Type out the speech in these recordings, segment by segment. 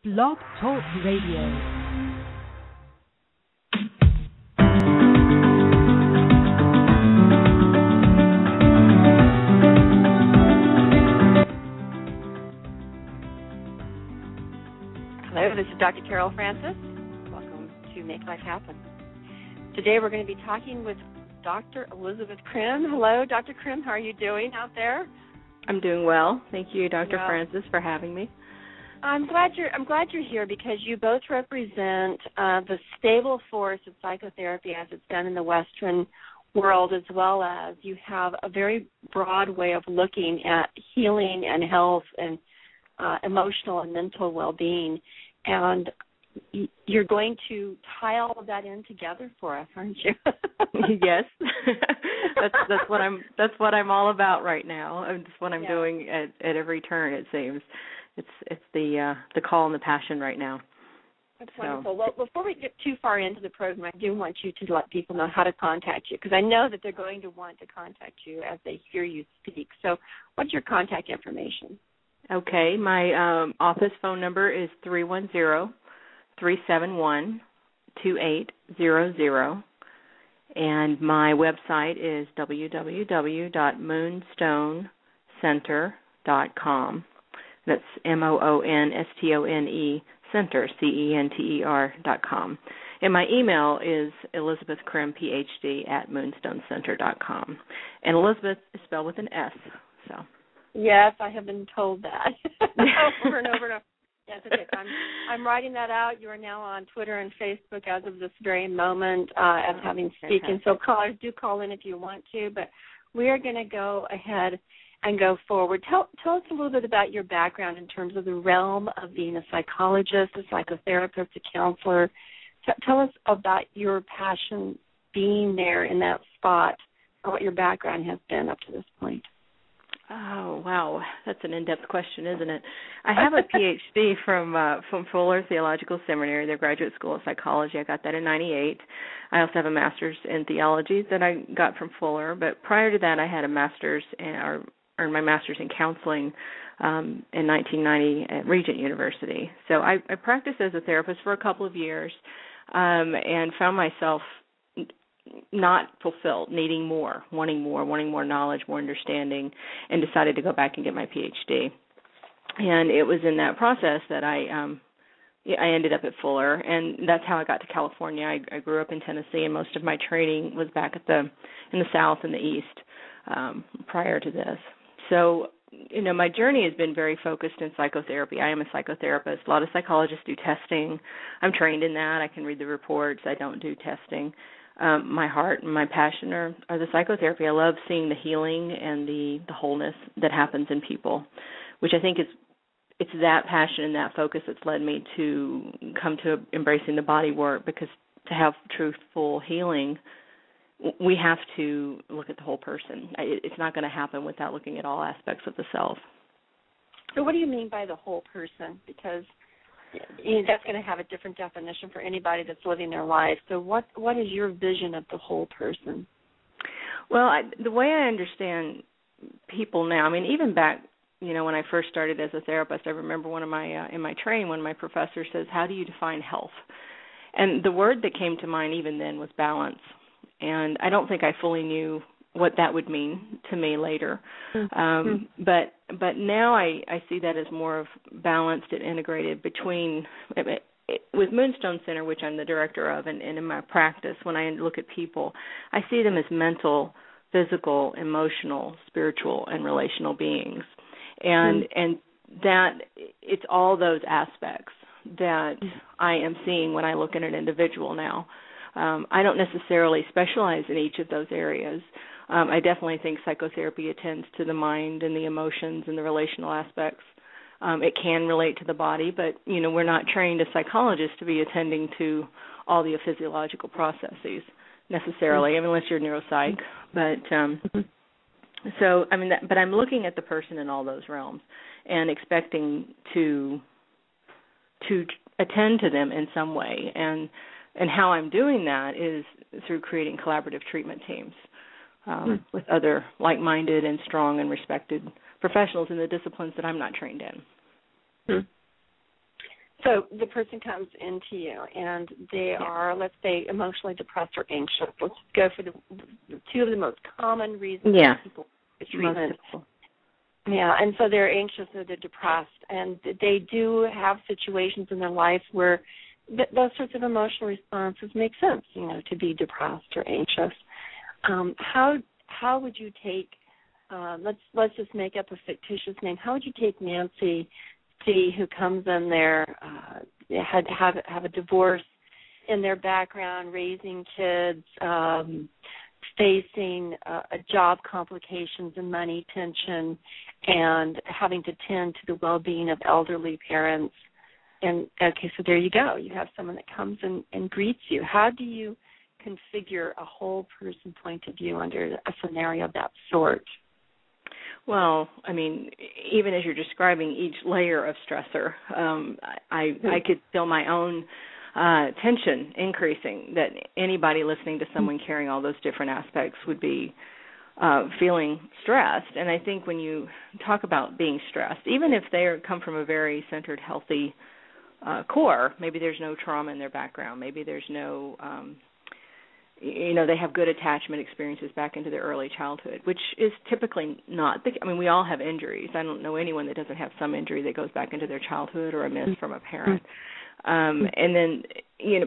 Blog Talk Radio. Hello, this is Dr. Carol Francis. Welcome to Make Life Happen. Today we're going to be talking with Dr. Elisabeth Crim. Hello, Dr. Crim. How are you doing out there? I'm doing well. Thank you, Dr. Francis, for having me. I'm glad you're here because you both represent the stable force of psychotherapy as it's done in the Western world, as well as you have a very broad way of looking at healing and health and emotional and mental well-being. And you're going to tie all of that in together for us, aren't you? Yes, that's what I'm all about right now. It's what I'm doing at every turn. It seems it's the call and the passion right now. That's wonderful. Well, before we get too far into the program, I do want you to let people know how to contact you, because I know that they're going to want to contact you as they hear you speak. So, what's your contact information? Okay, my office phone number is 310-371-2800, and my website is www.moonstone.center.com. That's MOONSTONE Center, CENTER.com. And my email is Elisabeth Crim, PhD, @moonstonecenter.com. And Elisabeth is spelled with an S, so. Yes, I have been told that over and over and over. Yes, okay. I'm writing that out. You are now on Twitter and Facebook as of this very moment as having speaking. So callers, do call in if you want to. But we are going to go ahead and go forward. Tell us a little bit about your background in terms of the realm of being a psychologist, a psychotherapist, a counselor. Tell us about your passion being there in that spot, or what your background has been up to this point. Oh, wow. That's an in-depth question, isn't it? I have a PhD from Fuller Theological Seminary, their graduate school of psychology. I got that in 1998. I also have a master's in theology that I got from Fuller. But prior to that, I had a master's, earned my master's in counseling in 1990 at Regent University. So I practiced as a therapist for a couple of years and found myself not fulfilled, needing more, wanting more knowledge, more understanding, and decided to go back and get my PhD. And it was in that process that I ended up at Fuller, and that's how I got to California. I grew up in Tennessee, and most of my training was back in the South and the East prior to this. So, my journey has been very focused in psychotherapy. I am a psychotherapist. A lot of psychologists do testing. I'm trained in that. I can read the reports. I don't do testing. My heart and my passion are the psychotherapy. I love seeing the healing and the wholeness that happens in people, which I think it's that passion and that focus that's led me to come to embracing the body work, because to have truthful healing, we have to look at the whole person. It's not going to happen without looking at all aspects of the self. So what do you mean by the whole person? Because that's going to have a different definition for anybody that's living their life. So what is your vision of the whole person? Well, the way I understand people now, even back, when I first started as a therapist, I remember in my training, one of my professors says, "How do you define health?" And the word that came to mind even then was balance. And I don't think I fully knew what that would mean to me later. But now I see that as more of balanced and integrated between, with Moonstone Center, which I'm the director of, and in my practice, when I look at people, I see them as mental, physical, emotional, spiritual, and relational beings. And that it's all those aspects that I am seeing when I look at an individual now. I don't necessarily specialize in each of those areas. I definitely think psychotherapy attends to the mind and the emotions and the relational aspects. It can relate to the body, but, we're not trained as psychologists to be attending to all the physiological processes necessarily, unless you're neuropsych. But but I'm looking at the person in all those realms and expecting to attend to them in some way. And how I'm doing that is through creating collaborative treatment teams with other like-minded and strong and respected professionals in the disciplines that I'm not trained in. So the person comes into you, and they are, let's say, emotionally depressed or anxious. Let's go for the two of the most common reasons people get treatment. Yeah, and so they're anxious or they're depressed, and they do have situations in their life where those sorts of emotional responses make sense, to be depressed or anxious. How would you take? Let's just make up a fictitious name. How would you take Nancy C, who comes in there, have a divorce in their background, raising kids, facing job complications and money tension, and having to tend to the well-being of elderly parents? And okay, so there you go. You have someone that comes and greets you. How do you configure a whole person point of view under a scenario of that sort? Well, I mean, even as you're describing each layer of stressor, I could feel my own tension increasing, that anybody listening to someone carrying all those different aspects would be feeling stressed. And I think when you talk about being stressed, even if they come from a very centered, healthy core, maybe there's no trauma in their background, maybe there's no they have good attachment experiences back into their early childhood, which is typically not we all have injuries. I don't know anyone that doesn't have some injury that goes back into their childhood or a miss from a parent. And then,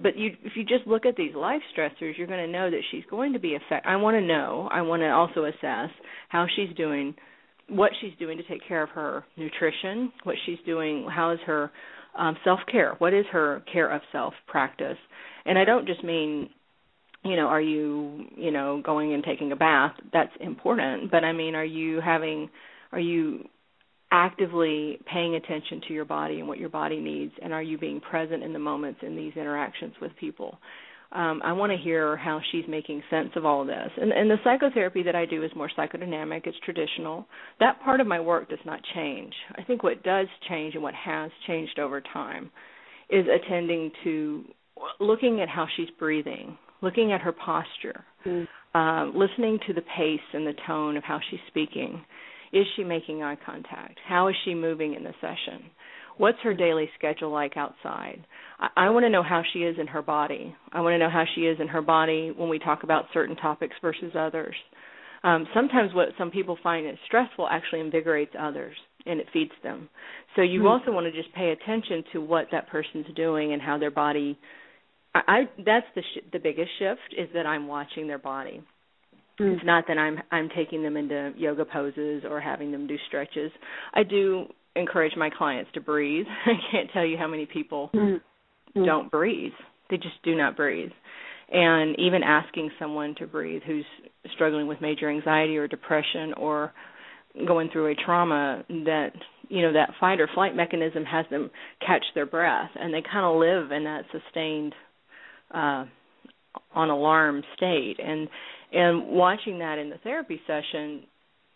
but if you just look at these life stressors, you're going to know that she's going to be affected. I want to also assess how she's doing, what she's doing to take care of her nutrition, what she's doing, how is her self-care, what is her care of self practice. And I don't just mean, are you, going and taking a bath? That's important. But I mean, are you actively paying attention to your body and what your body needs, and are you being present in the moments in these interactions with people? I want to hear how she's making sense of all of this. And the psychotherapy that I do is more psychodynamic. It's traditional. That part of my work does not change. I think what does change and what has changed over time is attending to looking at how she's breathing, looking at her posture, listening to the pace and the tone of how she's speaking. Is she making eye contact? How is she moving in the session? What's her daily schedule like outside? I want to know how she is in her body. I want to know how she is in her body when we talk about certain topics versus others. Sometimes what some people find is stressful actually invigorates others, and it feeds them. So you also want to just pay attention to what that person's doing and how their body. That's the biggest shift, is that I'm watching their body. It's not that I'm taking them into yoga poses or having them do stretches. I do encourage my clients to breathe. I can't tell you how many people don't breathe. They just do not breathe. And even asking someone to breathe who's struggling with major anxiety or depression or going through a trauma, that that fight or flight mechanism has them catch their breath, and they kind of live in that sustained on alarm state. And watching that in the therapy session,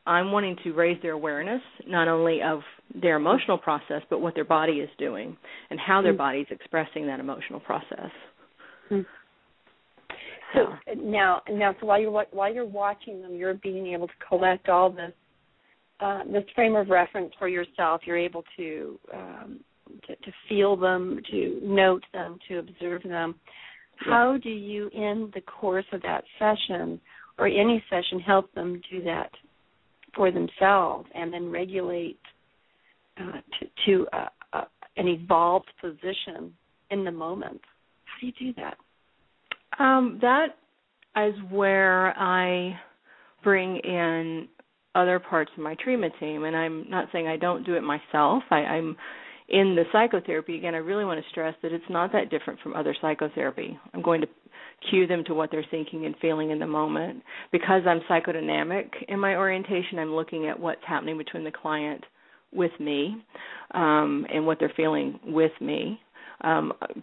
I'm wanting to raise their awareness not only of their emotional process, but what their body is doing and how their body is expressing that emotional process. So now, so while you're watching them, you're being able to collect all this frame of reference for yourself. You're able to feel them, to note them, to observe them. How do you, in the course of that session or any session, help them do that for themselves and then regulate to an evolved position in the moment? How do you do that? That is where I bring in other parts of my treatment team, and I'm not saying I don't do it myself. I'm in the psychotherapy, again, I really want to stress that it's not that different from other psychotherapy. I'm going to cue them to what they're thinking and feeling in the moment. Because I'm psychodynamic in my orientation, I'm looking at what's happening between the client with me and what they're feeling with me.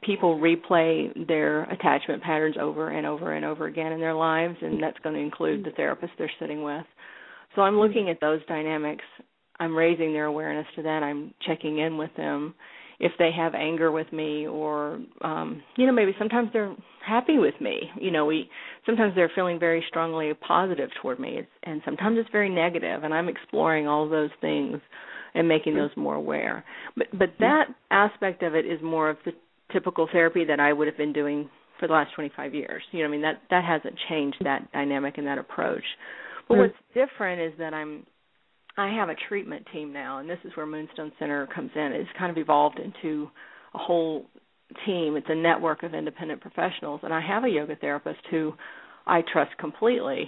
People replay their attachment patterns over and over and over again in their lives, and that's going to include the therapist they're sitting with. So I'm looking at those dynamics. I'm raising their awareness to that. I'm checking in with them. If they have anger with me or, maybe sometimes they're happy with me. Sometimes they're feeling very strongly positive toward me, and sometimes it's very negative, and I'm exploring all of those things and making those more aware. But that aspect of it is more of the typical therapy that I would have been doing for the last 25 years. You know, I mean, that hasn't changed, that dynamic and that approach. But what's different is that I have a treatment team now, and this is where Moonstone Center comes in. It's kind of evolved into a whole team. It's a network of independent professionals, and I have a yoga therapist who I trust completely,